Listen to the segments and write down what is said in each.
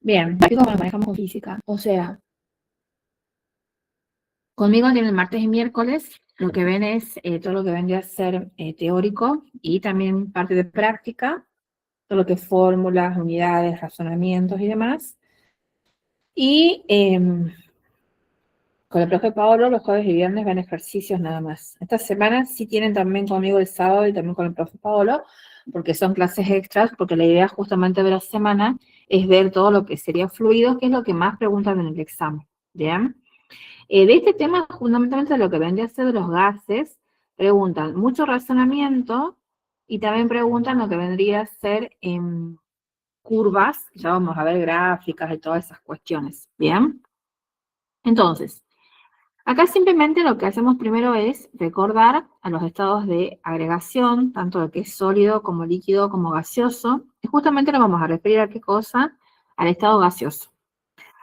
Bien, aquí como lo manejamos con física. O sea, conmigo tienen martes y miércoles, lo que ven es todo lo que vendría a ser teórico y también parte de práctica, todo lo que es fórmulas, unidades, razonamientos y demás. Y con el profe Paolo, los jueves y viernes ven ejercicios nada más. Esta semana sí tienen también conmigo el sábado y también con el profe Paolo, porque son clases extras, porque la idea justamente de la semana es ver todo lo que sería fluidos, que es lo que más preguntan en el examen. ¿Bien? De este tema, fundamentalmente lo que vendría a ser de los gases, preguntan mucho razonamiento y también preguntan lo que vendría a ser curvas, ya vamos a ver gráficas y todas esas cuestiones, ¿bien? Entonces, acá simplemente lo que hacemos primero es recordar a los estados de agregación, tanto lo que es sólido como líquido como gaseoso, y justamente nos vamos a referir a qué cosa, al estado gaseoso.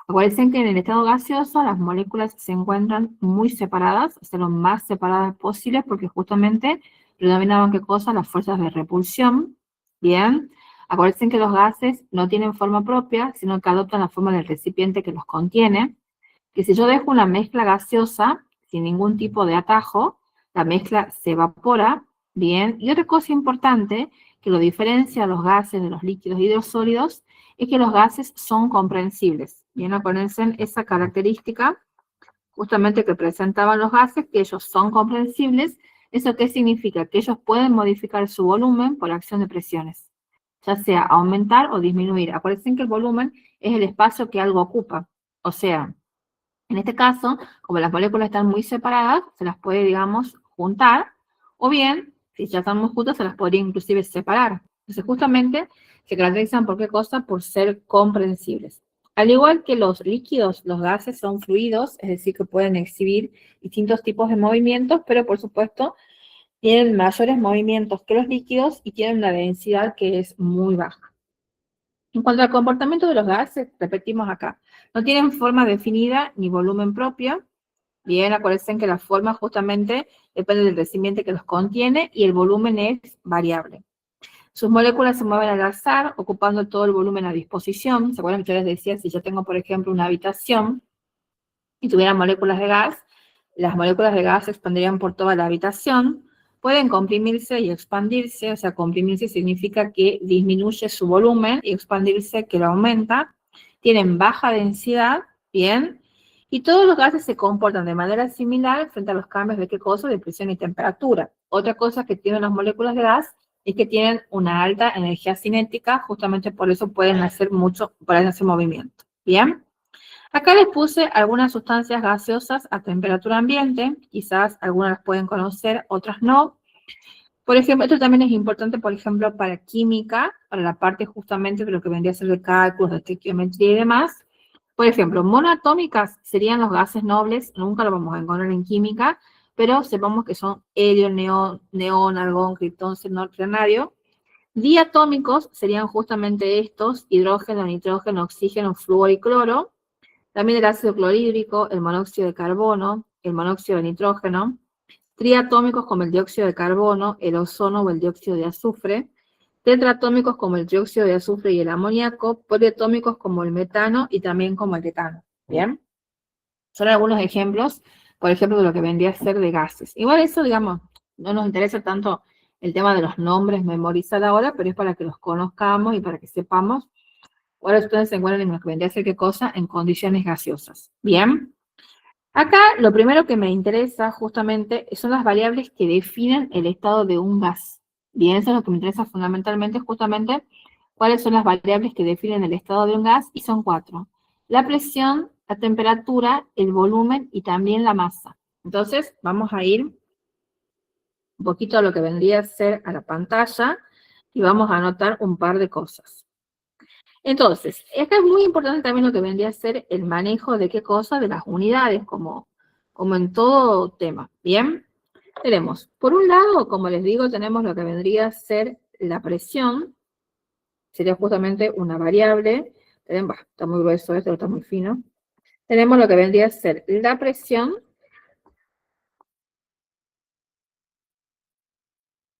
Acuérdense que en el estado gaseoso las moléculas se encuentran muy separadas, o sea, lo más separadas posibles, porque justamente predominaban qué cosa, las fuerzas de repulsión. Bien, acuérdense que los gases no tienen forma propia, sino que adoptan la forma del recipiente que los contiene. Que si yo dejo una mezcla gaseosa sin ningún tipo de atajo, la mezcla se evapora. Bien, y otra cosa importante que lo diferencia a los gases de los líquidos y de los sólidos es que los gases son comprensibles. Bien, acuérdense esa característica justamente que presentaban los gases, que ellos son comprensibles. ¿Eso qué significa? Que ellos pueden modificar su volumen por acción de presiones, ya sea aumentar o disminuir. Acuérdense que el volumen es el espacio que algo ocupa. O sea, en este caso, como las moléculas están muy separadas, se las puede, digamos, juntar, o bien, si ya están muy juntas, se las podría inclusive separar. Entonces, justamente, se caracterizan por qué cosa, por ser comprensibles. Al igual que los líquidos, los gases son fluidos, es decir, que pueden exhibir distintos tipos de movimientos, pero por supuesto, tienen mayores movimientos que los líquidos y tienen una densidad que es muy baja. En cuanto al comportamiento de los gases, repetimos acá, no tienen forma definida ni volumen propio. Bien, acuérdense que la forma justamente depende del recipiente que los contiene y el volumen es variable. Sus moléculas se mueven al azar, ocupando todo el volumen a disposición. ¿Se acuerdan que yo les decía, si yo tengo, por ejemplo, una habitación y tuviera moléculas de gas, las moléculas de gas se expandirían por toda la habitación, pueden comprimirse y expandirse, o sea, comprimirse significa que disminuye su volumen y expandirse que lo aumenta, tienen baja densidad, bien, y todos los gases se comportan de manera similar frente a los cambios de qué cosa, de presión y temperatura. Otra cosa que tienen las moléculas de gas es que tienen una alta energía cinética, justamente por eso pueden hacer movimiento, bien. Acá les puse algunas sustancias gaseosas a temperatura ambiente, quizás algunas las pueden conocer, otras no. Por ejemplo, esto también es importante, por ejemplo, para química, para la parte justamente de lo que vendría a ser de cálculos, de estequiometría y demás. Por ejemplo, monoatómicas serían los gases nobles, nunca lo vamos a encontrar en química, pero sepamos que son helio, neón, argón, criptón, xenón, plenario. Diatómicos serían justamente estos, hidrógeno, nitrógeno, oxígeno, flúor y cloro. También el ácido clorhídrico, el monóxido de carbono, el monóxido de nitrógeno, triatómicos como el dióxido de carbono, el ozono o el dióxido de azufre, tetratómicos como el dióxido de azufre y el amoníaco, poliatómicos como el metano y también como el etano. ¿Bien? Son algunos ejemplos, por ejemplo, de lo que vendría a ser de gases. Igual eso, digamos, no nos interesa tanto el tema de los nombres, memorizar ahora, pero es para que los conozcamos y para que sepamos. Ahora ustedes se encuentran en lo que vendría a ser qué cosa, en condiciones gaseosas. Bien. Acá lo primero que me interesa justamente son las variables que definen el estado de un gas. Bien, eso es lo que me interesa fundamentalmente, justamente cuáles son las variables que definen el estado de un gas, y son 4. La presión, la temperatura, el volumen y también la masa. Entonces, vamos a ir un poquito a lo que vendría a ser a la pantalla y vamos a anotar un par de cosas. Entonces, acá es muy importante también lo que vendría a ser el manejo de qué cosa, de las unidades, como en todo tema, ¿bien? Tenemos, por un lado, como les digo, tenemos lo que vendría a ser la presión, sería justamente una variable, está muy grueso esto, está muy fino. Tenemos lo que vendría a ser la presión,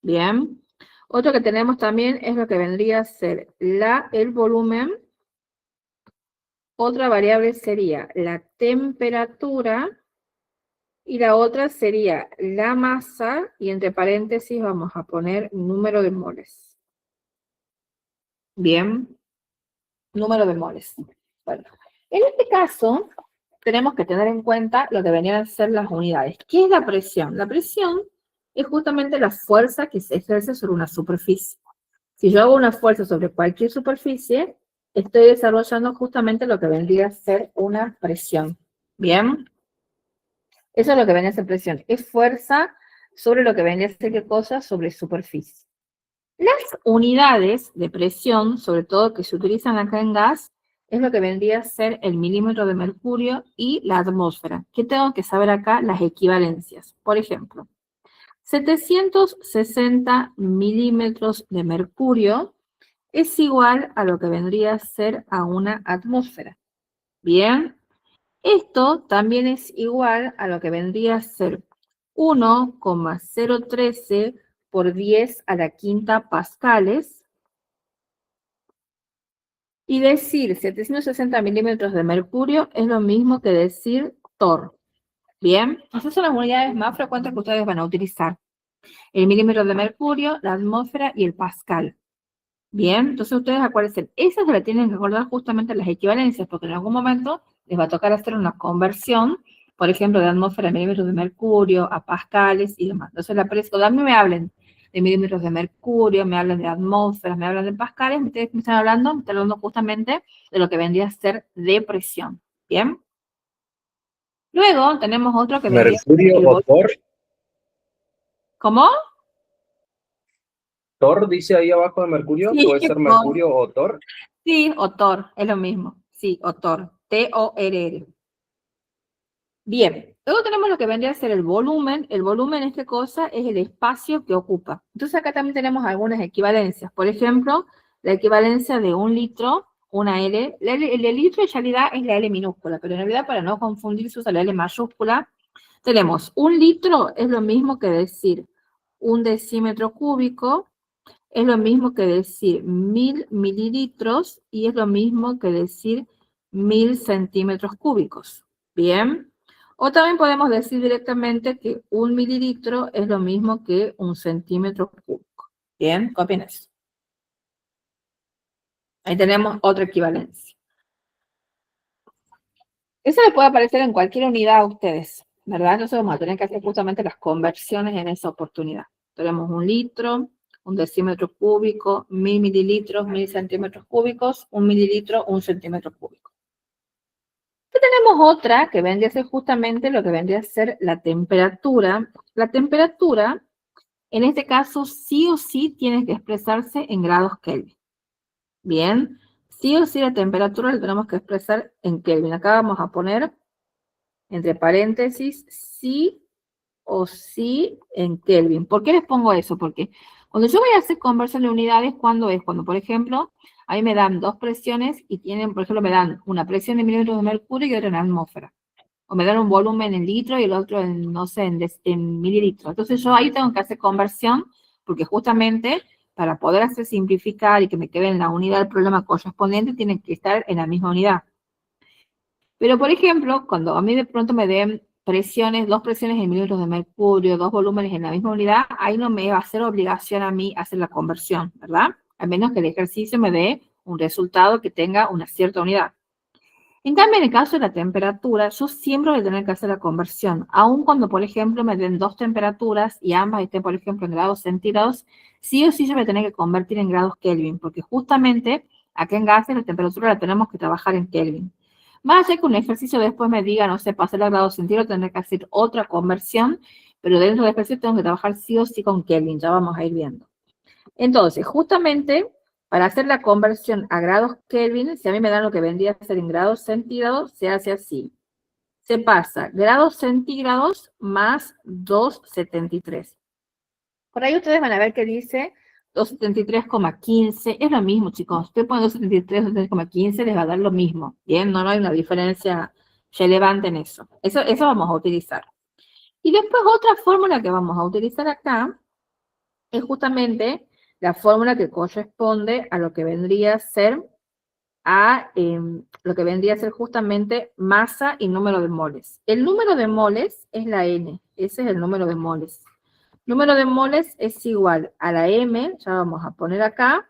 ¿bien? Otro que tenemos también es lo que vendría a ser el volumen, otra variable sería la temperatura y la otra sería la masa y entre paréntesis vamos a poner número de moles. Bien, número de moles. Bueno, en este caso tenemos que tener en cuenta lo que venían a ser las unidades. ¿Qué es la presión? La presión es justamente la fuerza que se ejerce sobre una superficie. Si yo hago una fuerza sobre cualquier superficie, estoy desarrollando justamente lo que vendría a ser una presión. ¿Bien? Eso es lo que vendría a ser presión. Es fuerza sobre lo que vendría a ser qué cosa, sobre superficie. Las unidades de presión, sobre todo que se utilizan acá en gas, es lo que vendría a ser el milímetro de mercurio y la atmósfera. ¿Qué tengo que saber acá? Las equivalencias. Por ejemplo, 760 milímetros de mercurio es igual a lo que vendría a ser a una atmósfera. Bien, esto también es igual a lo que vendría a ser 1,013 por 10 a la quinta pascales. Y decir 760 milímetros de mercurio es lo mismo que decir torr. Bien, esas son las unidades más frecuentes que ustedes van a utilizar. El milímetro de mercurio, la atmósfera y el pascal. Bien, entonces ustedes acuérdense, esas se las tienen que acordar justamente las equivalencias, porque en algún momento les va a tocar hacer una conversión, por ejemplo, de atmósfera a milímetros de mercurio, a pascales y demás. Entonces la presión, cuando a mí me hablen de milímetros de mercurio, me hablan de atmósferas, me hablan de pascales, me están hablando justamente de lo que vendría a ser de presión. Bien. Luego tenemos otro que vendría a ser Mercurio el o Thor. ¿Cómo? Thor dice ahí abajo de Mercurio. Sí, Puede ser Mercurio o Thor. sí, o Thor, es lo mismo. Sí, o Thor. T-O-R-R. Bien, luego tenemos lo que vendría a ser el volumen. El volumen, esta cosa, es el espacio que ocupa. Entonces acá también tenemos algunas equivalencias. Por ejemplo, la equivalencia de un litro, una L. El de litro en realidad es la L minúscula, pero en realidad para no confundir se usa la L mayúscula. Tenemos un litro, es lo mismo que decir un decímetro cúbico, es lo mismo que decir 1000 mililitros y es lo mismo que decir 1000 centímetros cúbicos. Bien. O también podemos decir directamente que un mililitro es lo mismo que un centímetro cúbico. Bien, copien eso. Ahí tenemos otra equivalencia. Eso le puede aparecer en cualquier unidad a ustedes, ¿verdad? Entonces vamos a tener que hacer justamente las conversiones en esa oportunidad. Tenemos un litro, un decímetro cúbico, 1000 mililitros, 1000 centímetros cúbicos, un mililitro, un centímetro cúbico. Tenemos otra que vendría a ser justamente lo que vendría a ser la temperatura. La temperatura, en este caso, sí o sí tiene que expresarse en grados Kelvin. Bien, sí o sí la temperatura la tenemos que expresar en Kelvin. Acá vamos a poner, entre paréntesis, sí o sí en Kelvin. ¿Por qué les pongo eso? Porque cuando yo voy a hacer conversión de unidades, ¿cuándo es? Cuando, por ejemplo, a mí me dan dos presiones y tienen, por ejemplo, me dan una presión de milímetros de mercurio y otra en atmósfera. O me dan un volumen en litro y el otro en, no sé, en mililitros. Entonces yo ahí tengo que hacer conversión porque justamente para poder hacer simplificar y que me quede en la unidad del problema correspondiente, tienen que estar en la misma unidad. Pero, por ejemplo, cuando a mí de pronto me den presiones, dos presiones en mililitros de mercurio, dos volúmenes en la misma unidad, ahí no me va a hacer obligación a mí hacer la conversión, ¿verdad? A menos que el ejercicio me dé un resultado que tenga una cierta unidad. En cambio, en el caso de la temperatura, yo siempre voy a tener que hacer la conversión, aun cuando, por ejemplo, me den dos temperaturas y ambas estén, por ejemplo, en grados centígrados, sí o sí yo voy a tener que convertir en grados Kelvin, porque justamente acá en gases la temperatura la tenemos que trabajar en Kelvin. Más allá que un ejercicio después me diga, no sé, pasar a grados centígrados, tendré que hacer otra conversión, pero dentro del ejercicio tengo que trabajar sí o sí con Kelvin, ya vamos a ir viendo. Entonces, justamente, para hacer la conversión a grados Kelvin, si a mí me dan lo que vendría a ser en grados centígrados, se hace así. Se pasa grados centígrados más 273. Por ahí ustedes van a ver que dice 273,15. Es lo mismo, chicos. Usted pone 273, 273,15, les va a dar lo mismo. Bien, no hay una diferencia relevante en eso. Eso vamos a utilizar. Y después otra fórmula que vamos a utilizar acá es justamente la fórmula que corresponde a lo que vendría a ser a lo que vendría a ser justamente masa y número de moles. El número de moles es la N, ese es el número de moles. Número de moles es igual a la M, ya vamos a poner acá,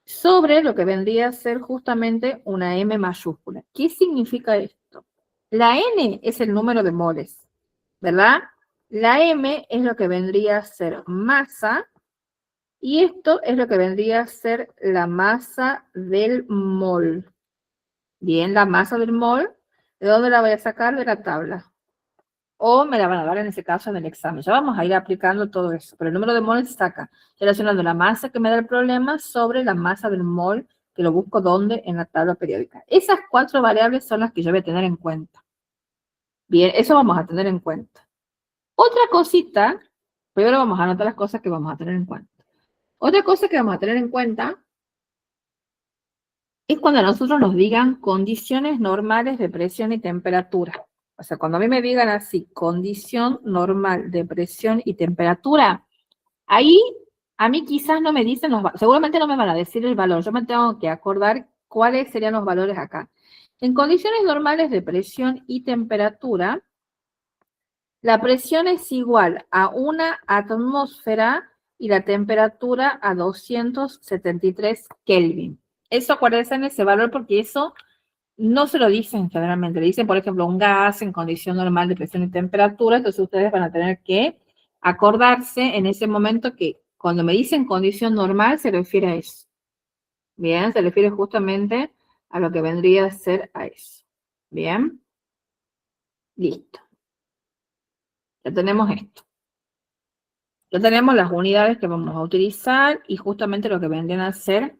sobre lo que vendría a ser justamente una M mayúscula. ¿Qué significa esto? La N es el número de moles, ¿verdad? La M es lo que vendría a ser masa, y esto es lo que vendría a ser la masa del mol. Bien, la masa del mol, ¿de dónde la voy a sacar? De la tabla. O me la van a dar en ese caso en el examen. Ya vamos a ir aplicando todo eso. Pero el número de mol se saca relacionando la masa que me da el problema sobre la masa del mol, que lo busco ¿dónde? En la tabla periódica. Esas 4 variables son las que yo voy a tener en cuenta. Bien, eso vamos a tener en cuenta. Otra cosita, primero vamos a anotar las cosas que vamos a tener en cuenta. Otra cosa que vamos a tener en cuenta es cuando a nosotros nos digan condiciones normales de presión y temperatura. O sea, cuando a mí me digan así, condición normal de presión y temperatura, ahí a mí quizás no me dicen seguramente no me van a decir el valor, yo me tengo que acordar cuáles serían los valores acá. En condiciones normales de presión y temperatura, la presión es igual a 1 atmósfera y la temperatura a 273 Kelvin. Eso acuérdense en ese valor porque eso no se lo dicen generalmente. Le dicen, por ejemplo, un gas en condición normal de presión y temperatura, entonces ustedes van a tener que acordarse en ese momento que cuando me dicen condición normal se refiere a eso. Bien, se refiere justamente a lo que vendría a ser a eso. Bien, listo. Ya tenemos esto. Ya tenemos las unidades que vamos a utilizar y justamente lo que vendrían a ser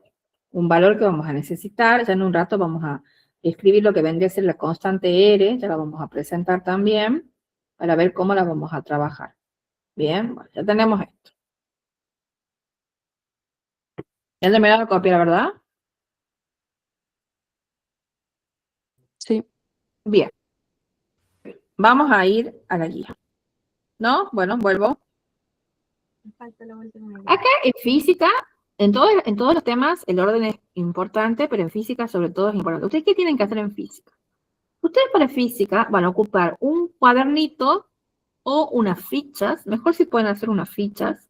un valor que vamos a necesitar. Ya en un rato vamos a escribir lo que vendría a ser la constante R, ya la vamos a presentar también, para ver cómo la vamos a trabajar. Bien, bueno, ya tenemos esto. Ya terminaron de copiar, ¿verdad? Sí. Bien. Vamos a ir a la guía. ¿No? Bueno, vuelvo. Acá en física, en todos los temas, el orden es importante, pero en física sobre todo es importante. ¿Ustedes qué tienen que hacer en física? Ustedes para física van a ocupar un cuadernito o unas fichas, mejor si pueden hacer unas fichas.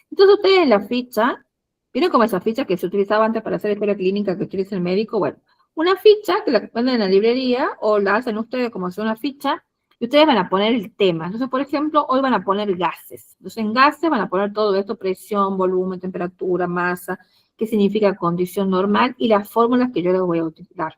Entonces ustedes en la ficha, ¿vieron como esa ficha que se utilizaba antes para hacer historia clínica que utiliza el médico? Bueno, una ficha que la venden en la librería o la hacen ustedes como hacer una ficha y ustedes van a poner el tema. Entonces, por ejemplo, hoy van a poner gases. Entonces en gases van a poner todo esto, presión, volumen, temperatura, masa, qué significa condición normal y las fórmulas que yo les voy a utilizar.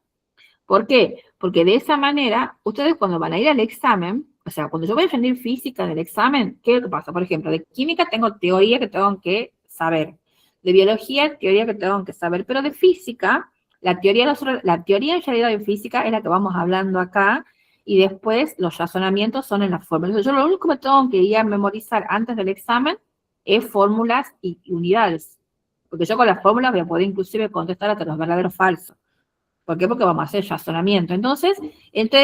¿Por qué? Porque de esa manera, ustedes cuando van a ir al examen, o sea, cuando yo voy a rendir física en el examen, ¿qué es lo que pasa? Por ejemplo, de química tengo teoría que tengo que saber, de biología, teoría que tengo que saber, pero de física, la teoría en realidad de física es la que vamos hablando acá, y después los razonamientos son en las fórmulas. Entonces, yo lo único que tengo que ir a memorizar antes del examen es fórmulas y unidades, porque yo con las fórmulas voy a poder inclusive contestar hasta los verdaderos falsos. ¿Por qué? Porque vamos a hacer razonamiento. Entonces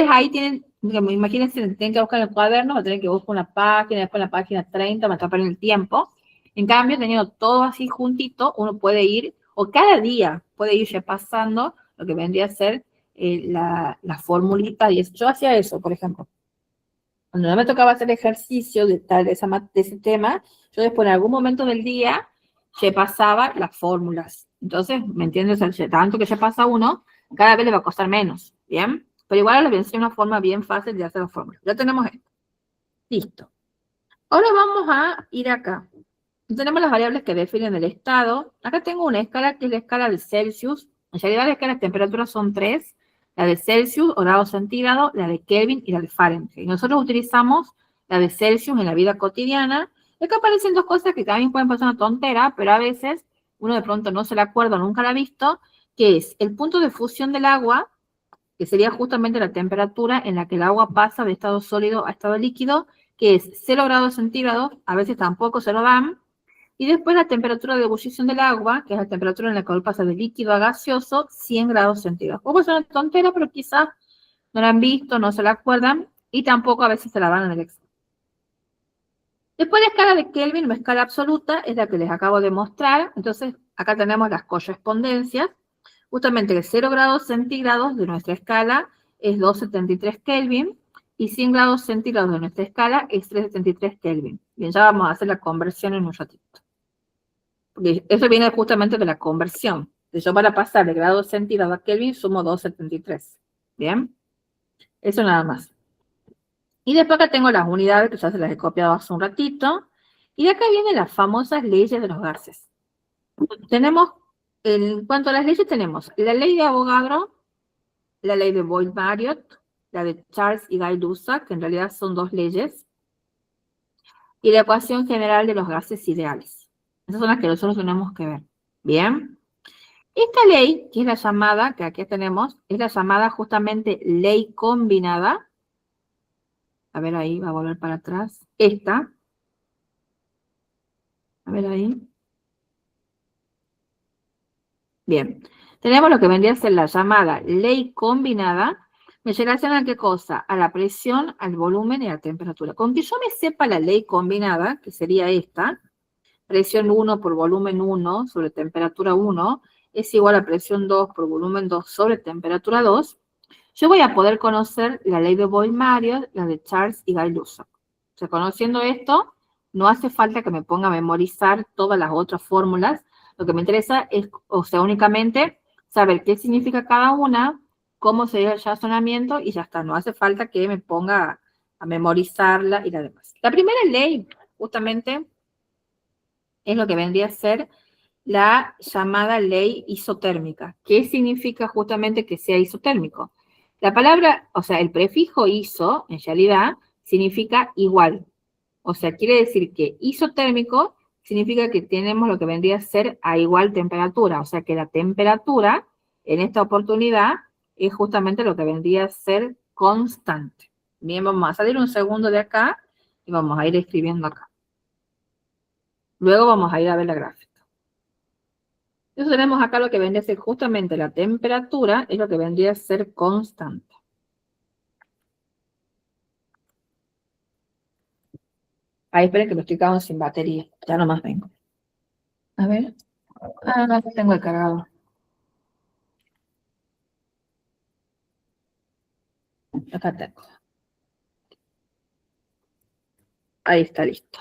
ahí tienen, imagínense, tienen que buscar el cuaderno, o tienen que buscar una página, después la página 30, para tapar el tiempo. En cambio, teniendo todo así juntito, uno puede ir, o cada día puede ir repasando lo que vendría a ser la formulita. Y yo hacía eso, por ejemplo. Cuando no me tocaba hacer ejercicio de ese tema, yo después en algún momento del día repasaba las fórmulas. Entonces, ¿me entiendes? Tanto que se pasa uno, cada vez le va a costar menos, ¿bien? Pero igual les voy a enseñar una forma bien fácil de hacer las fórmulas. Ya tenemos esto. Listo. Ahora vamos a ir acá. Tenemos las variables que definen el estado. Acá tengo una escala que es la escala de Celsius. En realidad la escala de temperatura son 3. La de Celsius o grados centígrados, la de Kelvin y la de Fahrenheit. Nosotros utilizamos la de Celsius en la vida cotidiana. Y acá aparecen dos cosas que también pueden parecer una tontera, pero a veces uno de pronto no se la acuerda, nunca la ha visto, que es el punto de fusión del agua, que sería justamente la temperatura en la que el agua pasa de estado sólido a estado líquido, que es 0 grados centígrados, a veces tampoco se lo dan, y después la temperatura de ebullición del agua, que es la temperatura en la que el pasa de líquido a gaseoso, 100 grados centígrados. Puede ser una tontera, pero quizás no la han visto, no se la acuerdan, y tampoco a veces se la van en el examen. Después la escala de Kelvin, o escala absoluta, es la que les acabo de mostrar. Entonces, acá tenemos las correspondencias. Justamente que 0 grados centígrados de nuestra escala es 273 Kelvin y 100 grados centígrados de nuestra escala es 373 Kelvin. Bien, ya vamos a hacer la conversión en un ratito. Porque eso viene justamente de la conversión. Yo para pasar de grados centígrados a Kelvin sumo 273. Bien, eso nada más. Y después acá tengo las unidades que ya se las he copiado hace un ratito. Y de acá vienen las famosas leyes de los gases. Tenemos, en cuanto a las leyes, tenemos la ley de Avogadro, la ley de Boyle-Marriott, la de Charles y Guy-Lussac, que en realidad son dos leyes, y la ecuación general de los gases ideales. Esas son las que nosotros tenemos que ver. Bien. Esta ley, que es la llamada, que aquí tenemos, es la llamada justamente ley combinada. A ver ahí, va a volver para atrás. Esta. A ver ahí. Bien. Tenemos lo que vendría a ser la llamada ley combinada. Me relaciona a qué cosa? A la presión, al volumen y a la temperatura. Con que yo me sepa la ley combinada, que sería esta, presión 1 por volumen 1 sobre temperatura 1, es igual a presión 2 por volumen 2 sobre temperatura 2, yo voy a poder conocer la ley de Boyle-Marriott, la de Charles y Guy-Lussac. O sea, conociendo esto, no hace falta que me ponga a memorizar todas las otras fórmulas. Lo que me interesa es, o sea, únicamente saber qué significa cada una, cómo sería el razonamiento y ya está. No hace falta que me ponga a memorizarla y la demás. La primera ley, justamente, es lo que vendría a ser la llamada ley isotérmica. ¿Qué significa justamente que sea isotérmico? La palabra, o sea, el prefijo iso, en realidad, significa igual. O sea, quiere decir que isotérmico significa que tenemos lo que vendría a ser a igual temperatura. O sea, que la temperatura, en esta oportunidad, es justamente lo que vendría a ser constante. Bien, vamos a salir un segundo de acá y vamos a ir escribiendo acá. Luego vamos a ir a ver la gráfica. Entonces tenemos acá lo que vendría a ser justamente la temperatura, es lo que vendría a ser constante. Ahí esperen que me estoy quedando sin batería. Ya nomás vengo. A ver. Ah, no tengo el cargador. Acá tengo. Ahí está listo.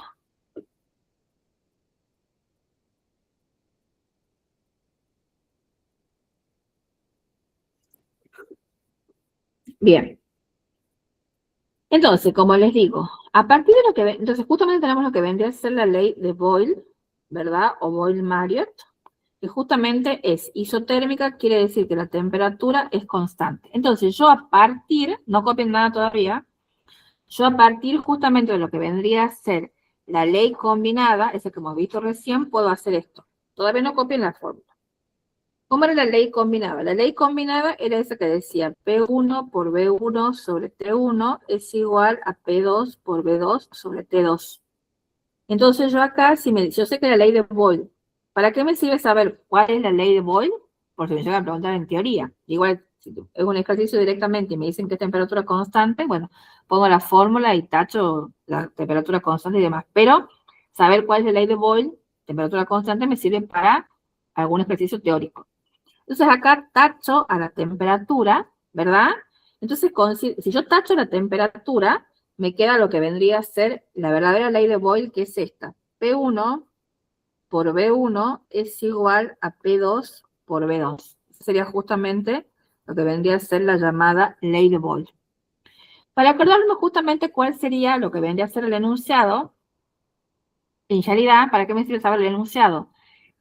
Bien. Entonces, como les digo, a partir de lo que... Entonces, justamente tenemos lo que vendría a ser la ley de Boyle, ¿verdad? O Boyle-Marriott, que justamente es isotérmica, quiere decir que la temperatura es constante. Entonces, yo a partir, no copien nada todavía, yo a partir justamente de lo que vendría a ser la ley combinada, esa que hemos visto recién, puedo hacer esto. Todavía no copien la fórmula. ¿Cómo era la ley combinada? La ley combinada era esa que decía P1 por B1 sobre T1 es igual a P2 por B2 sobre T2. Entonces yo acá, yo sé que la ley de Boyle, ¿para qué me sirve saber cuál es la ley de Boyle? Porque me llegan a preguntar en teoría. Igual, si es un ejercicio directamente y me dicen que es temperatura constante, bueno, pongo la fórmula y tacho la temperatura constante y demás. Pero saber cuál es la ley de Boyle, temperatura constante, me sirve para algún ejercicio teórico. Entonces acá tacho a la temperatura, ¿verdad? Entonces, si yo tacho la temperatura, me queda lo que vendría a ser la verdadera ley de Boyle, que es esta. P1 por B1 es igual a P2 por B2. Sería justamente lo que vendría a ser la llamada ley de Boyle. Para acordarnos justamente cuál sería lo que vendría a ser el enunciado, en realidad, ¿para qué me sirve saber el enunciado?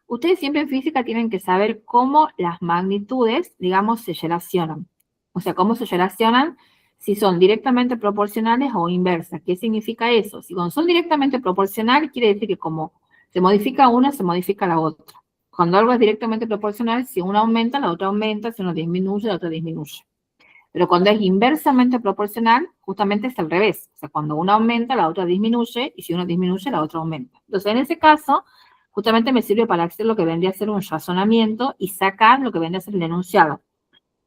Ustedes siempre en física tienen que saber cómo las magnitudes, digamos, se relacionan. O sea, cómo se relacionan si son directamente proporcionales o inversas. ¿Qué significa eso? Si son directamente proporcionales, quiere decir que como se modifica una, se modifica la otra. Cuando algo es directamente proporcional, si uno aumenta, la otra aumenta, si uno disminuye, la otra disminuye. Pero cuando es inversamente proporcional, justamente es al revés. O sea, cuando uno aumenta, la otra disminuye, y si uno disminuye, la otra aumenta. Entonces, en ese caso, justamente me sirve para hacer lo que vendría a ser un razonamiento y sacar lo que vendría a ser el enunciado.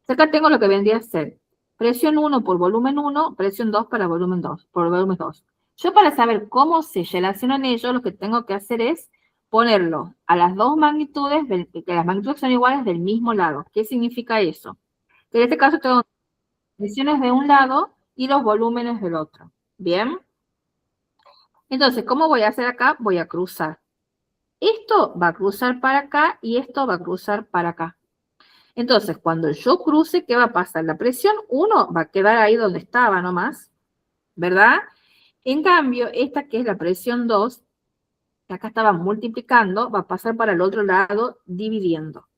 Acá tengo lo que vendría a ser presión 1 por volumen 1, presión 2 para volumen 2, por volumen 2. Yo para saber cómo se relacionan ellos, lo que tengo que hacer es ponerlo a las dos magnitudes, que las magnitudes son iguales del mismo lado. ¿Qué significa eso? Que en este caso tengo presiones de un lado y los volúmenes del otro. ¿Bien? Entonces, ¿cómo voy a hacer acá? Voy a cruzar. Esto va a cruzar para acá y esto va a cruzar para acá. Entonces, cuando yo cruce, ¿qué va a pasar? La presión 1 va a quedar ahí donde estaba nomás, ¿verdad? En cambio, esta que es la presión 2, que acá estaba multiplicando, va a pasar para el otro lado dividiendo.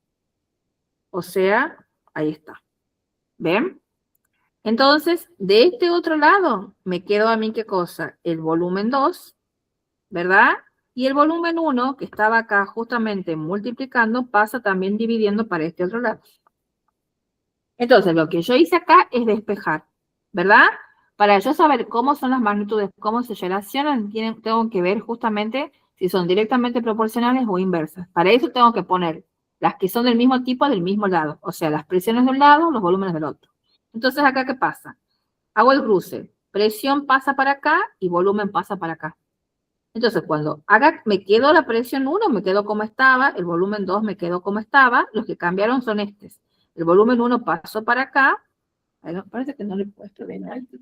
O sea, ahí está. ¿Ven? Entonces, de este otro lado, me quedó a mí, ¿qué cosa? El volumen 2, ¿verdad? Y el volumen 1, que estaba acá justamente multiplicando, pasa también dividiendo para este otro lado. Entonces, lo que yo hice acá es despejar, ¿verdad? Para yo saber cómo son las magnitudes, cómo se relacionan, tengo que ver justamente si son directamente proporcionales o inversas. Para eso tengo que poner las que son del mismo tipo del mismo lado, o sea, las presiones de un lado, los volúmenes del otro. Entonces, ¿acá qué pasa? Hago el cruce, presión pasa para acá y volumen pasa para acá. Entonces, cuando me quedó la presión 1, me quedó como estaba, el volumen 2 me quedó como estaba, los que cambiaron son estos. El volumen 1 pasó para acá, parece que no le he puesto bien alto.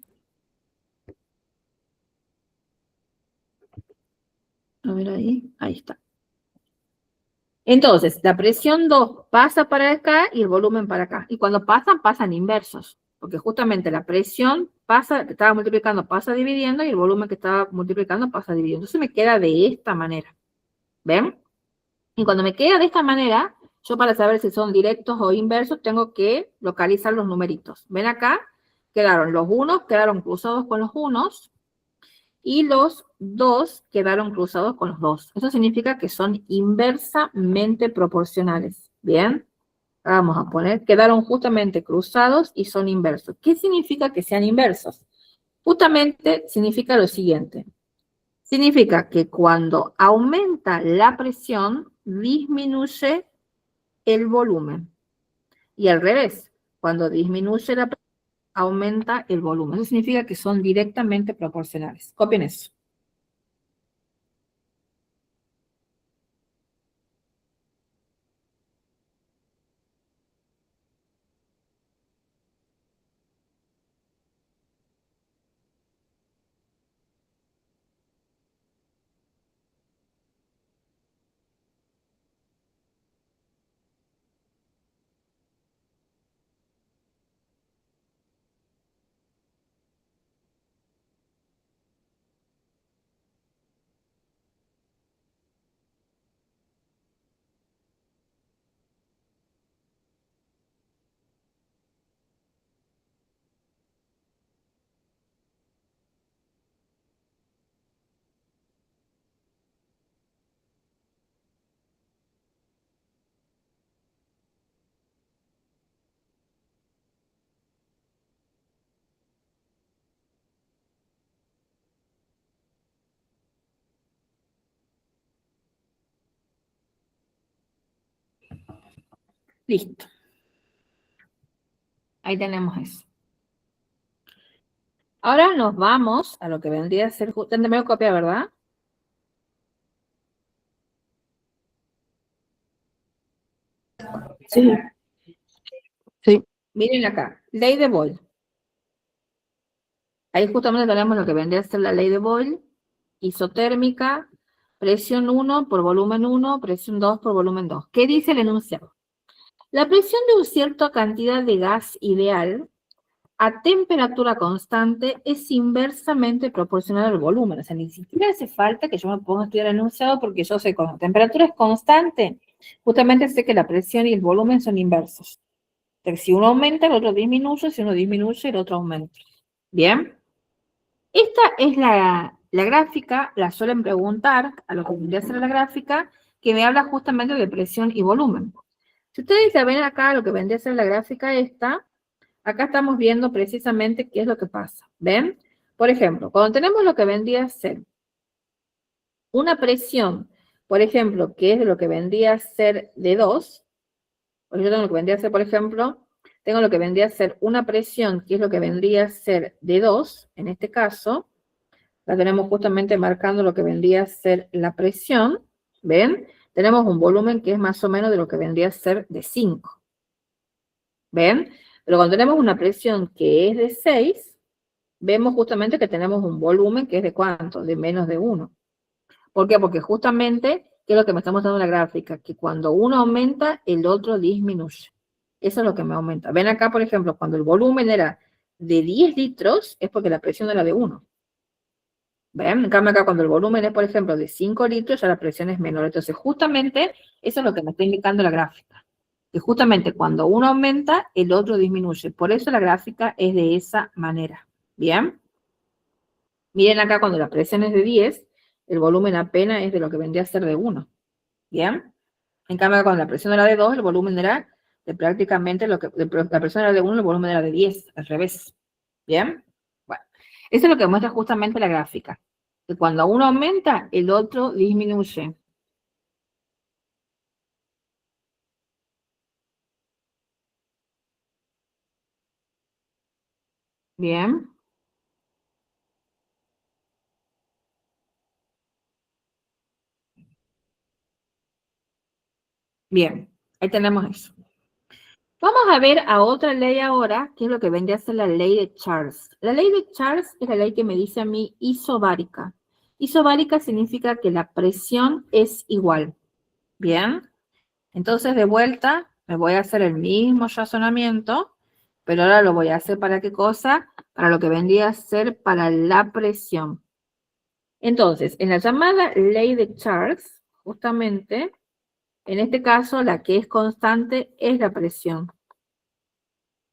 A ver ahí está. Entonces, la presión 2 pasa para acá y el volumen para acá. Y cuando pasan inversos, porque justamente la presión pasa, que estaba multiplicando, pasa dividiendo, y el volumen que estaba multiplicando pasa dividiendo. Entonces me queda de esta manera. ¿Ven? Y cuando me queda de esta manera, yo para saber si son directos o inversos, tengo que localizar los numeritos. ¿Ven acá? Quedaron los unos, quedaron cruzados con los unos, y los 2 quedaron cruzados con los 2. Eso significa que son inversamente proporcionales. ¿Bien? Vamos a poner, quedaron justamente cruzados y son inversos. ¿Qué significa que sean inversos? Justamente significa lo siguiente. Significa que cuando aumenta la presión, disminuye el volumen. Y al revés, cuando disminuye la presión, aumenta el volumen. Eso significa que son directamente proporcionales. Copien eso. Listo. Ahí tenemos eso. Ahora nos vamos a lo que vendría a ser, tendré copia, ¿verdad? Sí. Sí. Miren acá, ley de Boyle. Ahí justamente tenemos lo que vendría a ser la ley de Boyle, isotérmica, presión 1 por volumen 1, presión 2 por volumen 2. ¿Qué dice el enunciado? La presión de una cierta cantidad de gas ideal a temperatura constante es inversamente proporcional al volumen. O sea, ni siquiera hace falta que yo me ponga a estudiar el enunciado porque yo sé que cuando la temperatura es constante, justamente sé que la presión y el volumen son inversos. Entonces, si uno aumenta, el otro disminuye, si uno disminuye, el otro aumenta. ¿Bien? Esta es la gráfica, la suelen preguntar a lo que vendría a ser la gráfica, que me habla justamente de presión y volumen. Si ustedes ya ven acá lo que vendría a ser la gráfica esta, acá estamos viendo precisamente qué es lo que pasa. ¿Ven? Por ejemplo, cuando tenemos lo que vendría a ser una presión, por ejemplo, que es de lo que vendría a ser de 2, pues yo tengo lo que vendría a ser, por ejemplo, tengo lo que vendría a ser una presión, que es lo que vendría a ser de 2, en este caso, la tenemos justamente marcando lo que vendría a ser la presión. ¿Ven? Tenemos un volumen que es más o menos de lo que vendría a ser de 5. ¿Ven? Pero cuando tenemos una presión que es de 6, vemos justamente que tenemos un volumen que es de ¿cuánto? De menos de 1. ¿Por qué? Porque justamente, ¿qué es lo que me está mostrando la gráfica? Que cuando uno aumenta, el otro disminuye. Eso es lo que me aumenta. Ven acá, por ejemplo, cuando el volumen era de 10 litros, es porque la presión era de 1. ¿Ven? En cambio acá, cuando el volumen es, por ejemplo, de 5 litros, ya la presión es menor. Entonces, justamente, eso es lo que me está indicando la gráfica. Que justamente cuando uno aumenta, el otro disminuye. Por eso la gráfica es de esa manera. ¿Bien? Miren acá, cuando la presión es de 10, el volumen apenas es de lo que vendría a ser de 1. ¿Bien? En cambio, cuando la presión era de 2, el volumen era de prácticamente lo que... La presión era de 1, el volumen era de 10, al revés. ¿Bien? Bueno, eso es lo que muestra justamente la gráfica. Que cuando uno aumenta, el otro disminuye. Bien. Bien, ahí tenemos eso. Vamos a ver a otra ley ahora, que es lo que vendría a ser la ley de Charles. La ley de Charles es la ley que me dice a mí isobárica. Isobárica significa que la presión es igual. Bien, entonces de vuelta me voy a hacer el mismo razonamiento, pero ahora lo voy a hacer ¿para qué cosa? Para lo que vendría a ser para la presión. Entonces, en la llamada ley de Charles, justamente, en este caso la que es constante es la presión.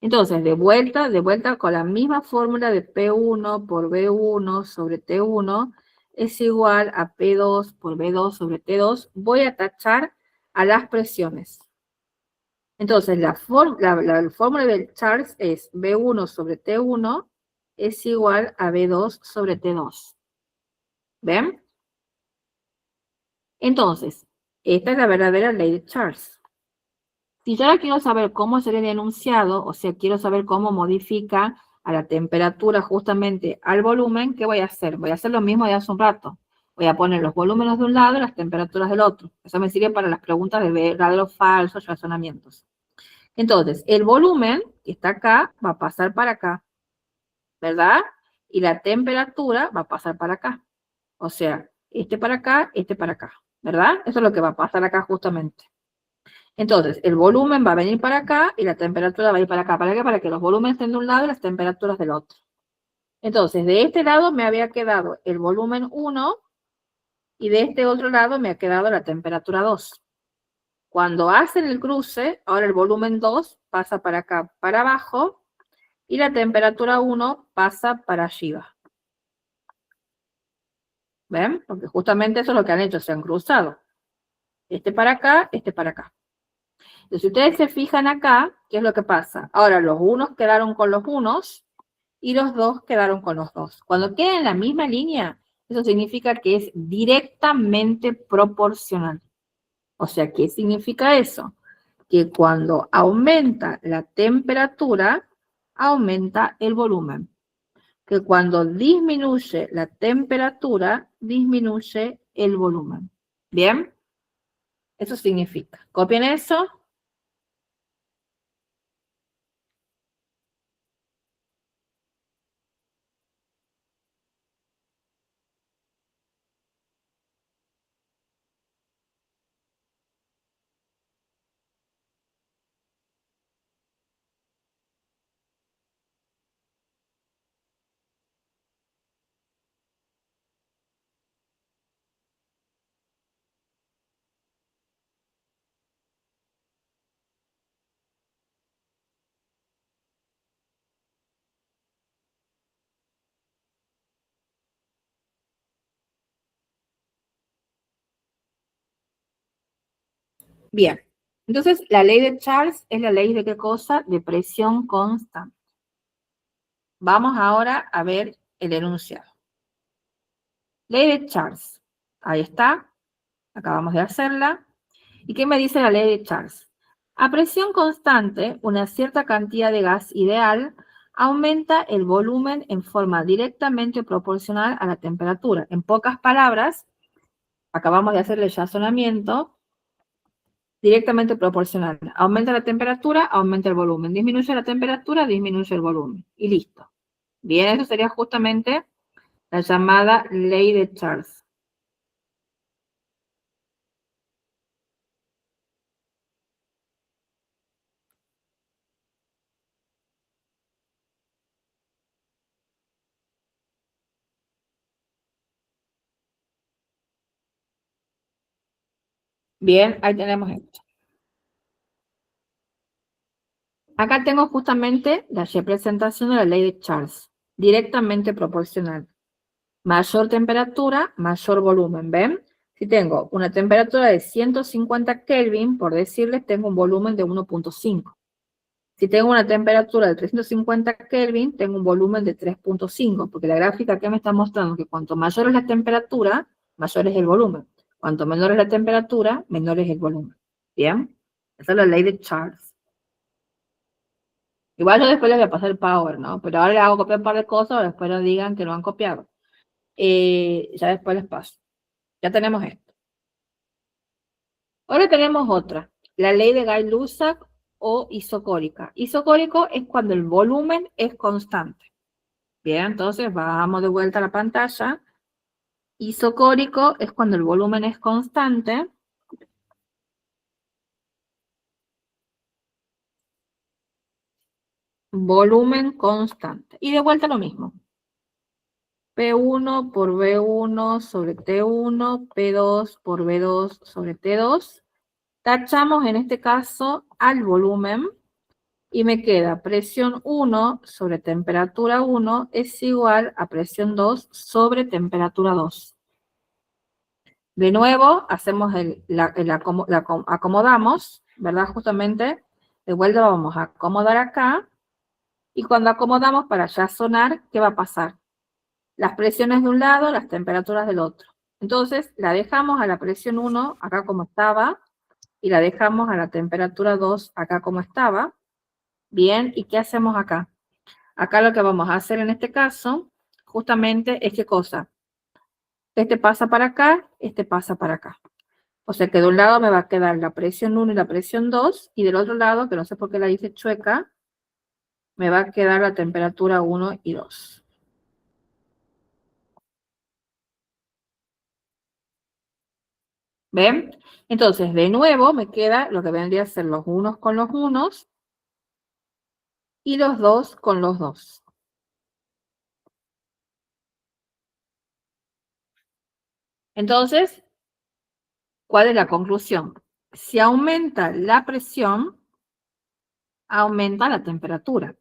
Entonces, de vuelta con la misma fórmula de P1 por V1 sobre T1 es igual a P2 por V2 sobre T2. Voy a tachar a las presiones. Entonces, la fórmula del Charles es V1 sobre T1 es igual a V2 sobre T2. ¿Ven? Entonces, esta es la verdadera ley de Charles. Si yo ahora quiero saber cómo sería el enunciado, o sea, quiero saber cómo modifica a la temperatura justamente al volumen, ¿qué voy a hacer? Voy a hacer lo mismo de hace un rato. Voy a poner los volúmenes de un lado y las temperaturas del otro. Eso me sirve para las preguntas de verdaderos, falsos, razonamientos. Entonces, el volumen que está acá va a pasar para acá, ¿verdad? Y la temperatura va a pasar para acá. O sea, este para acá, ¿verdad? Eso es lo que va a pasar acá justamente. Entonces, el volumen va a venir para acá y la temperatura va a ir para acá. ¿Para qué? Para que los volúmenes estén de un lado y las temperaturas del otro. Entonces, de este lado me había quedado el volumen 1 y de este otro lado me ha quedado la temperatura 2. Cuando hacen el cruce, ahora el volumen 2 pasa para acá, para abajo, y la temperatura 1 pasa para arriba. ¿Ven? Porque justamente eso es lo que han hecho, se han cruzado. Este para acá, este para acá. Entonces, si ustedes se fijan acá, ¿qué es lo que pasa? Ahora los unos quedaron con los unos y los dos quedaron con los dos. Cuando quedan en la misma línea, eso significa que es directamente proporcional. O sea, ¿qué significa eso? Que cuando aumenta la temperatura, aumenta el volumen. Que cuando disminuye la temperatura, disminuye el volumen. ¿Bien? Eso significa. ¿Copien eso? Bien, entonces la ley de Charles es la ley de qué cosa? De presión constante. Vamos ahora a ver el enunciado. Ley de Charles. Ahí está. Acabamos de hacerla. ¿Y qué me dice la ley de Charles? A presión constante, una cierta cantidad de gas ideal aumenta el volumen en forma directamente proporcional a la temperatura. En pocas palabras, acabamos de hacer el yazonamiento directamente proporcional. Aumenta la temperatura, aumenta el volumen. Disminuye la temperatura, disminuye el volumen. Y listo. Bien, eso sería justamente la llamada ley de Charles. Bien, ahí tenemos esto. Acá tengo justamente la representación de la ley de Charles, directamente proporcional. Mayor temperatura, mayor volumen, ¿ven? Si tengo una temperatura de 150 Kelvin, por decirles, tengo un volumen de 1.5. Si tengo una temperatura de 350 Kelvin, tengo un volumen de 3.5, porque la gráfica aquí me está mostrando que cuanto mayor es la temperatura, mayor es el volumen. Cuanto menor es la temperatura, menor es el volumen. ¿Bien? Esa es la ley de Charles. Igual yo después les voy a pasar el power, ¿no? Pero ahora les hago copiar un par de cosas, o después no digan que no han copiado. Ya después les paso. Ya tenemos esto. Ahora tenemos otra, la ley de Gay-Lussac o isocórica. Isocórico es cuando el volumen es constante. Bien, entonces bajamos de vuelta a la pantalla. Isocórico es cuando el volumen es constante. Volumen constante. Y de vuelta lo mismo. P1 por V1 sobre T1, P2 por V2 sobre T2. Tachamos en este caso al volumen y me queda presión 1 sobre temperatura 1 es igual a presión 2 sobre temperatura 2. De nuevo, hacemos acomodamos, ¿verdad? Justamente, de vuelta vamos a acomodar acá, y cuando acomodamos para ya sonar, ¿qué va a pasar? Las presiones de un lado, las temperaturas del otro. Entonces, la dejamos a la presión 1, acá como estaba, y la dejamos a la temperatura 2, acá como estaba. Bien, ¿y qué hacemos acá? Acá lo que vamos a hacer en este caso, justamente, es ¿qué cosa? Este pasa para acá, este pasa para acá. O sea que de un lado me va a quedar la presión 1 y la presión 2, y del otro lado, que no sé por qué la hice chueca, me va a quedar la temperatura 1 y 2. ¿Ven? Entonces, de nuevo, me queda lo que vendría a ser los unos con los unos y los dos con los dos. Entonces, ¿cuál es la conclusión? Si aumenta la presión, aumenta la temperatura.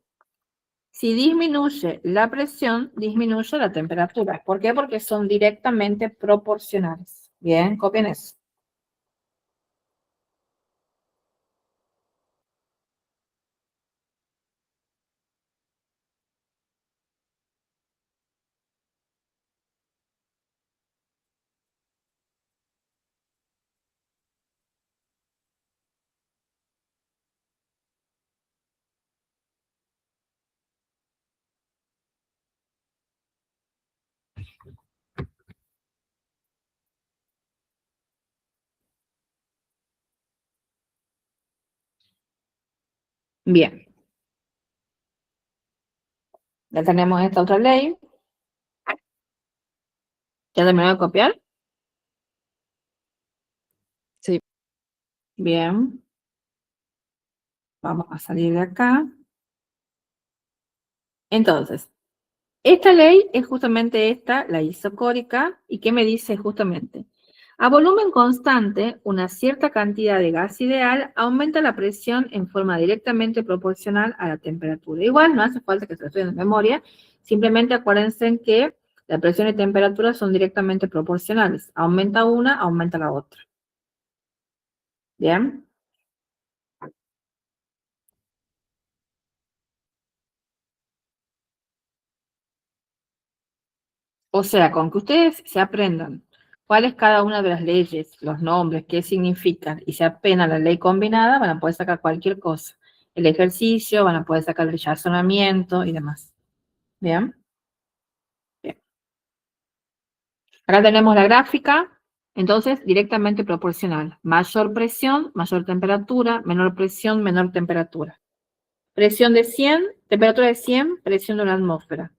Si disminuye la presión, disminuye la temperatura. ¿Por qué? Porque son directamente proporcionales. Bien, copien eso. Bien. Ya tenemos esta otra ley. ¿Ya terminó de copiar? Sí. Bien. Vamos a salir de acá. Entonces, esta ley es justamente esta, la isocórica, ¿y qué me dice justamente? A volumen constante, una cierta cantidad de gas ideal aumenta la presión en forma directamente proporcional a la temperatura. Igual no hace falta que se lo estudien de memoria, simplemente acuérdense en que la presión y temperatura son directamente proporcionales. Aumenta una, aumenta la otra. ¿Bien? O sea, con que ustedes se aprendan cuál es cada una de las leyes, los nombres, qué significan, y se apena la ley combinada, van a poder sacar cualquier cosa. El ejercicio, van a poder sacar el razonamiento y demás. ¿Bien? Bien. Acá tenemos la gráfica. Entonces, directamente proporcional. Mayor presión, mayor temperatura, menor presión, menor temperatura. Presión de 100, temperatura de 100, presión de una atmósfera.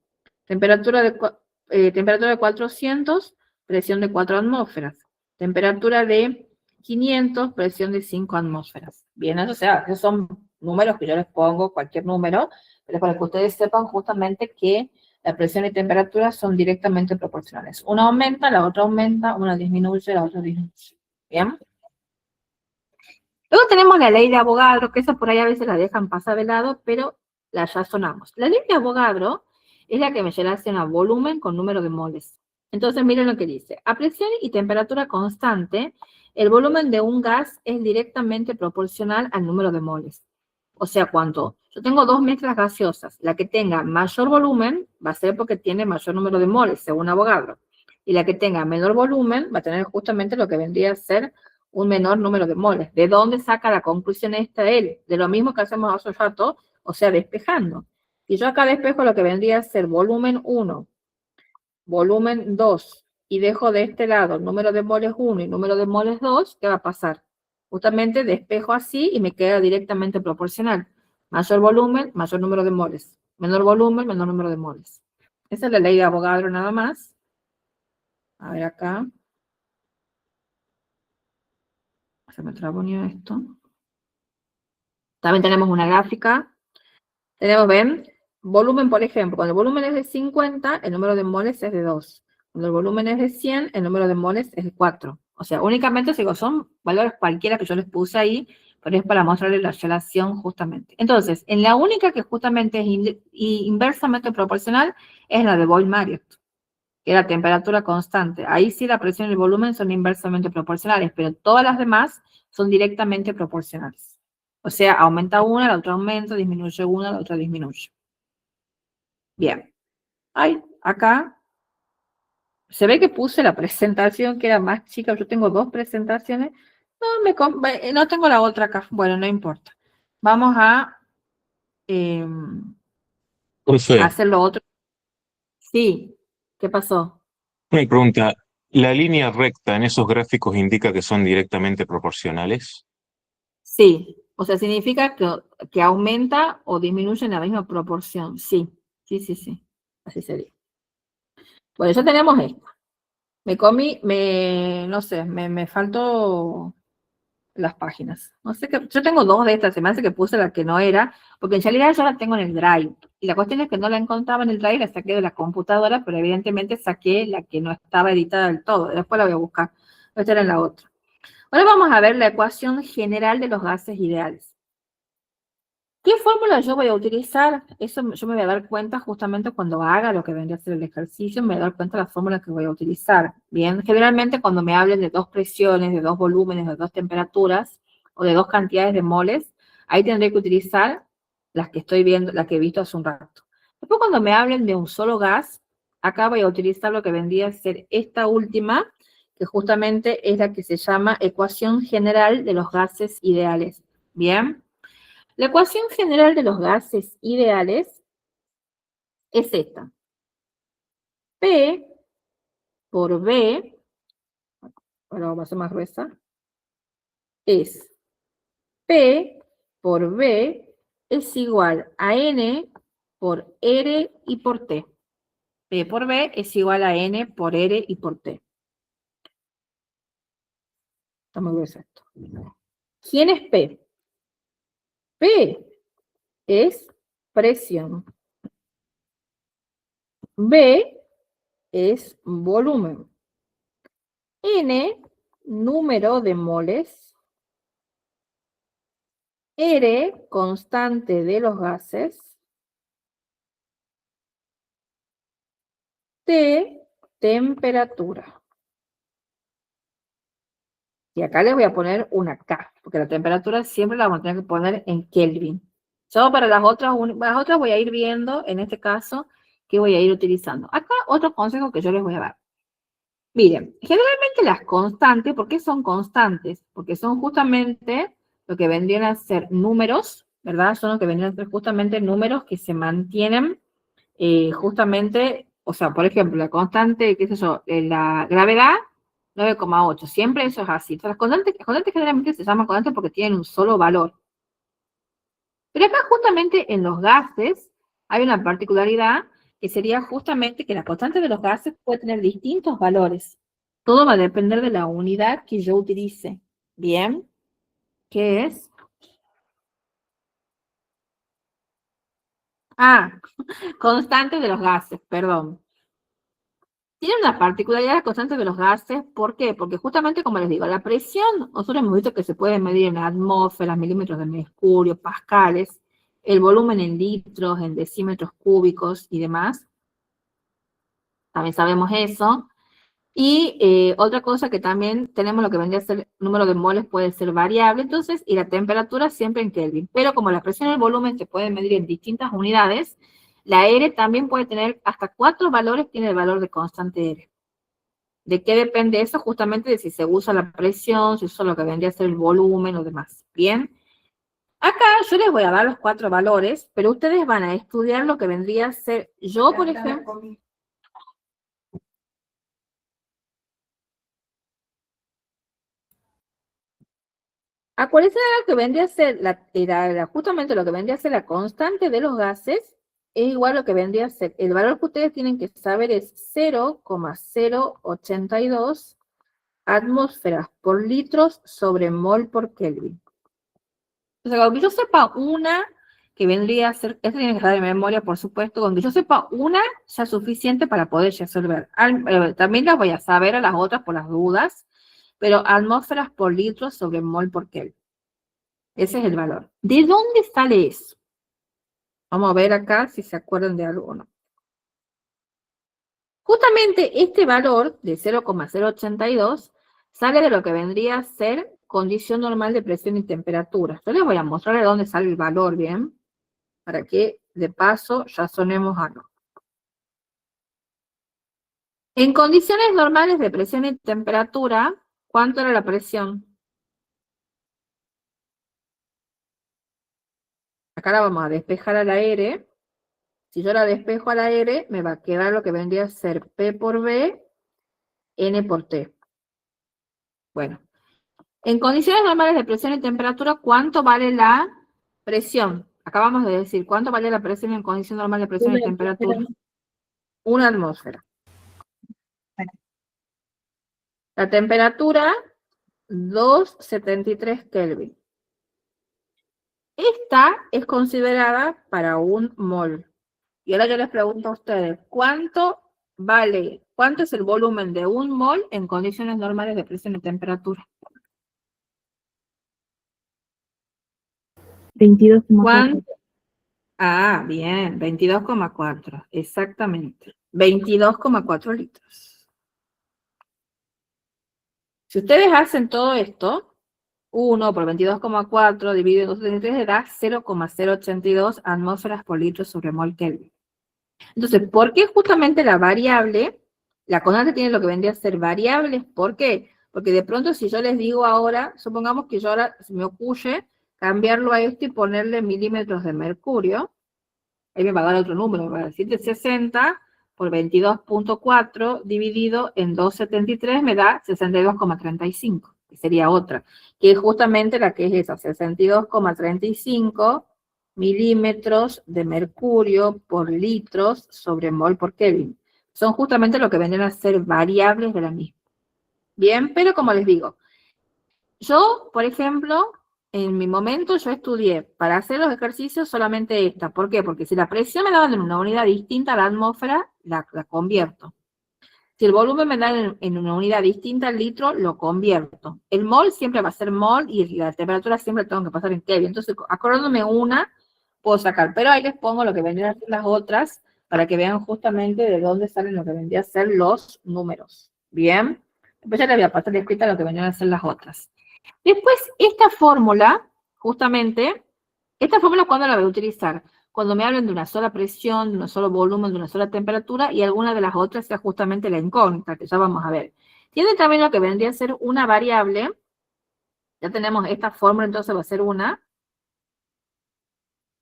Temperatura de 400, presión de 4 atmósferas. Temperatura de 500, presión de 5 atmósferas. Bien, o sea, esos son números que yo les pongo, cualquier número, pero para que ustedes sepan justamente que la presión y temperatura son directamente proporcionales. Una aumenta, la otra aumenta, una disminuye, la otra disminuye. ¿Bien? Luego tenemos la ley de Avogadro, que esa por ahí a veces la dejan pasar de lado, pero la razonamos. La ley de Avogadro es la que me relaciona volumen con número de moles. Entonces, miren lo que dice. A presión y temperatura constante, el volumen de un gas es directamente proporcional al número de moles. O sea, cuando yo tengo dos mezclas gaseosas, la que tenga mayor volumen va a ser porque tiene mayor número de moles, según Avogadro. Y la que tenga menor volumen va a tener justamente lo que vendría a ser un menor número de moles. ¿De dónde saca la conclusión esta él? De lo mismo que hacemos hace rato, o sea, despejando. Si yo acá despejo lo que vendría a ser volumen 1, volumen 2, y dejo de este lado el número de moles 1 y número de moles 2, ¿qué va a pasar? Justamente despejo así y me queda directamente proporcional. Mayor volumen, mayor número de moles. Menor volumen, menor número de moles. Esa es la ley de Avogadro nada más. A ver acá. Se me trabó esto. También tenemos una gráfica. Tenemos, ven, volumen, por ejemplo, cuando el volumen es de 50, el número de moles es de 2. Cuando el volumen es de 100, el número de moles es de 4. O sea, únicamente son valores cualquiera que yo les puse ahí, pero es para mostrarles la relación justamente. Entonces, en la única que justamente es inversamente proporcional es la de Boyle-Marriott, que es la temperatura constante. Ahí sí la presión y el volumen son inversamente proporcionales, pero todas las demás son directamente proporcionales. O sea, aumenta una, la otra aumenta, disminuye una, la otra disminuye. Bien. Ay, acá se ve que puse la presentación que era más chica. Yo tengo dos presentaciones. No tengo la otra acá. Bueno, no importa. Vamos a Profe, hacer lo otro. Sí. ¿Qué pasó? una pregunta. ¿La línea recta en esos gráficos indica que son directamente proporcionales? Sí. O sea, significa que aumenta o disminuye en la misma proporción. Sí. Sí, sí, sí. Así sería. Bueno, ya tenemos esto. No sé, me faltó las páginas. No sé qué, yo tengo dos de estas, se me hace que puse la que no era, porque en realidad yo la tengo en el Drive. Y la cuestión es que no la encontraba en el Drive, la saqué de la computadora, pero evidentemente saqué la que no estaba editada del todo. Después la voy a buscar. Esta era en la otra. Ahora vamos a ver la ecuación general de los gases ideales. ¿Qué fórmula yo voy a utilizar? Eso yo me voy a dar cuenta justamente cuando haga lo que vendría a ser el ejercicio, me voy a dar cuenta de la fórmula que voy a utilizar. Bien, generalmente cuando me hablen de dos presiones, de dos volúmenes, de dos temperaturas o de dos cantidades de moles, ahí tendré que utilizar las que estoy viendo, las que he visto hace un rato. Después cuando me hablen de un solo gas, acá voy a utilizar lo que vendría a ser esta última, que justamente es la que se llama ecuación general de los gases ideales. Bien. La ecuación general de los gases ideales es esta. P por B, ahora va a ser más gruesa, es P por B es igual a N por R y por T. P por B es igual a N por R y por T. Está muy grueso esto. ¿Quién es P? P es presión. B es volumen. N, número de moles. R, constante de los gases. T, temperatura. Y acá le voy a poner una K, porque la temperatura siempre la vamos a tener que poner en Kelvin. Solo para las otras voy a ir viendo, en este caso, qué voy a ir utilizando. Acá otro consejo que yo les voy a dar. Miren, generalmente las constantes, ¿por qué son constantes? Porque son justamente lo que vendrían a ser números, ¿verdad? Son lo que vendrían a ser justamente números que se mantienen justamente, o sea, por ejemplo, la constante, qué sé yo, la gravedad 9,8. Siempre eso es así. Entonces, las constantes generalmente se llaman constantes porque tienen un solo valor. Pero acá justamente en los gases hay una particularidad que sería justamente que la constante de los gases puede tener distintos valores. Todo va a depender de la unidad que yo utilice. Bien, ¿qué es? Ah, constante de los gases, perdón. Tiene una particularidad la constante de los gases, ¿por qué? Porque justamente, como les digo, la presión, nosotros hemos visto que se puede medir en atmósferas, milímetros de mercurio, pascales, el volumen en litros, en decímetros cúbicos y demás. También sabemos eso. Y otra cosa que también tenemos lo que vendría a ser el número de moles puede ser variable, entonces, y la temperatura siempre en Kelvin. Pero como la presión y el volumen se pueden medir en distintas unidades, la R también puede tener hasta 4 valores, tiene el valor de constante R. ¿De qué depende eso? Justamente de si se usa la presión, si usa lo que vendría a ser el volumen o demás. Bien. Acá yo les voy a dar los 4 valores, pero ustedes van a estudiar lo que vendría a ser, yo por ejemplo, acuérdense de lo que vendría a ser, justamente lo que vendría a ser la constante de los gases, es igual a lo que vendría a ser, el valor que ustedes tienen que saber es 0,082 atmósferas por litros sobre mol por Kelvin. Entonces, cuando yo sepa una, que vendría a ser, esto tiene que estar de memoria, por supuesto, cuando yo sepa una, ya es suficiente para poder resolver. También las voy a saber a las otras por las dudas, pero atmósferas por litro sobre mol por Kelvin. Ese es el valor. ¿De dónde sale eso? Vamos a ver acá si se acuerdan de algo o no. Justamente este valor de 0,082 sale de lo que vendría a ser condición normal de presión y temperatura. Yo les voy a mostrar de dónde sale el valor, ¿bien? Para que, de paso, ya sonemos algo. En condiciones normales de presión y temperatura, ¿cuánto era la presión? Acá la vamos a despejar al aire. Si yo la despejo al aire, me va a quedar lo que vendría a ser P por B, N por T. Bueno, en condiciones normales de presión y temperatura, ¿cuánto vale la presión? Acabamos de decir, ¿cuánto vale la presión en condición normal de presión y temperatura? Una atmósfera. La temperatura, 273 Kelvin. Esta es considerada para un mol. Y ahora yo les pregunto a ustedes, ¿cuánto es el volumen de un mol en condiciones normales de presión y temperatura? 22,4. Ah, bien, 22,4, exactamente. 22,4 litros. Si ustedes hacen todo esto, 1 por 22,4 dividido en 273 da 0,082 atmósferas por litro sobre mol Kelvin. Entonces, ¿por qué justamente la variable, la constante tiene lo que vendría a ser variables? ¿Por qué? Porque de pronto si yo les digo ahora, supongamos que yo ahora se me ocurre cambiarlo a esto y ponerle milímetros de mercurio, ahí me va a dar otro número, me va a dar 760 por 22,4 dividido en 273 me da 62,35, que sería otra, que es justamente la que es esa, 62,35 milímetros de mercurio por litros sobre mol por Kelvin. Son justamente lo que vendrían a ser variables de la misma. Bien, pero como les digo, yo, por ejemplo, en mi momento yo estudié para hacer los ejercicios solamente esta. ¿Por qué? Porque si la presión me daban en una unidad distinta a la atmósfera, la convierto. Si el volumen me da en una unidad distinta al litro, lo convierto. El mol siempre va a ser mol y la temperatura siempre tengo que pasar en Kelvin. Entonces, acordándome una, puedo sacar. Pero ahí les pongo lo que vendrían a ser las otras para que vean justamente de dónde salen lo que vendrían a ser los números. ¿Bien? Después ya les voy a pasar escrita lo que vendrían a ser las otras. Después, esta fórmula, justamente, esta fórmula ¿cuándo la voy a utilizar? Cuando me hablen de una sola presión, de un solo volumen, de una sola temperatura, y alguna de las otras sea justamente la incógnita, que ya vamos a ver. Tiene también lo que vendría a ser una variable, ya tenemos esta fórmula, entonces va a ser una,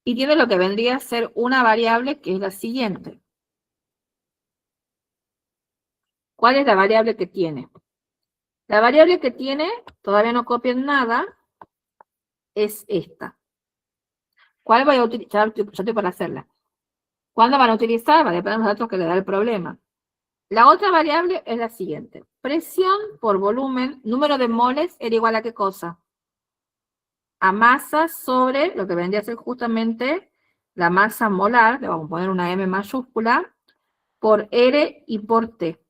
y tiene lo que vendría a ser una variable que es la siguiente. ¿Cuál es la variable que tiene? La variable que tiene, todavía no copien nada, es esta. ¿Cuál voy a utilizar? Ya estoy para hacerla. ¿Cuándo van a utilizar? Va a depender de los datos que le da el problema. La otra variable es la siguiente. Presión por volumen, número de moles era igual a ¿qué cosa? A masa sobre lo que vendría a ser justamente la masa molar, le vamos a poner una M mayúscula, por R y por T.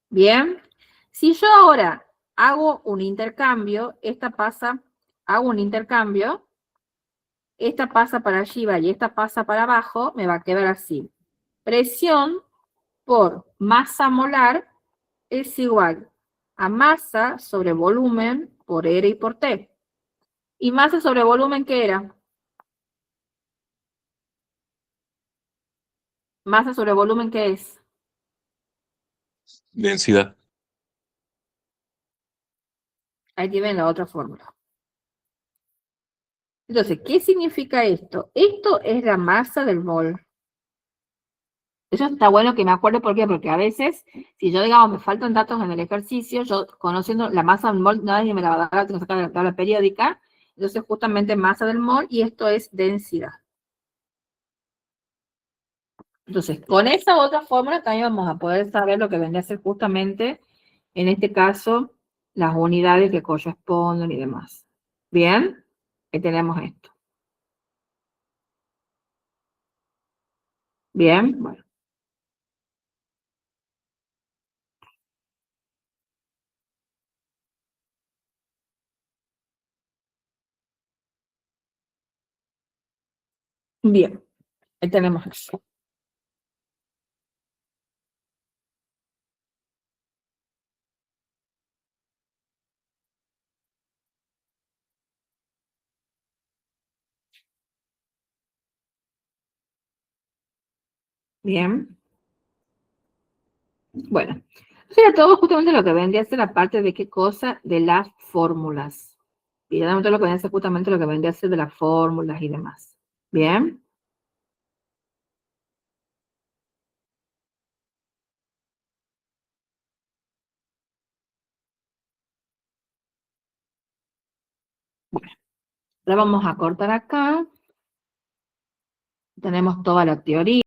Bien. Si yo ahora hago un intercambio, hago un intercambio, esta pasa para arriba y esta pasa para abajo, me va a quedar así. Presión por masa molar es igual a masa sobre volumen por R y por T. ¿Y masa sobre volumen qué era? Masa sobre volumen, ¿qué es? Densidad. Ahí tienen la otra fórmula. Entonces, ¿qué significa esto? Esto es la masa del mol. Eso está bueno que me acuerde, ¿por qué? Porque a veces, si yo, digamos, me faltan datos en el ejercicio, yo conociendo la masa del mol, nadie me la va a dar, tengo que sacar de la tabla periódica. Entonces, justamente masa del mol, y esto es densidad. Entonces, con esa otra fórmula también vamos a poder saber lo que vendría a ser justamente, en este caso, las unidades que corresponden y demás. Bien, ahí tenemos esto. Bien, bueno. Bien, ahí tenemos eso. Bien. Bueno, sería todo justamente lo que vendría a ser la parte de qué cosa, de las fórmulas. Y ya todo lo que vendría a ser justamente lo que vendría a ser de las fórmulas y demás. Bien. Bueno, ahora vamos a cortar acá. Tenemos toda la teoría.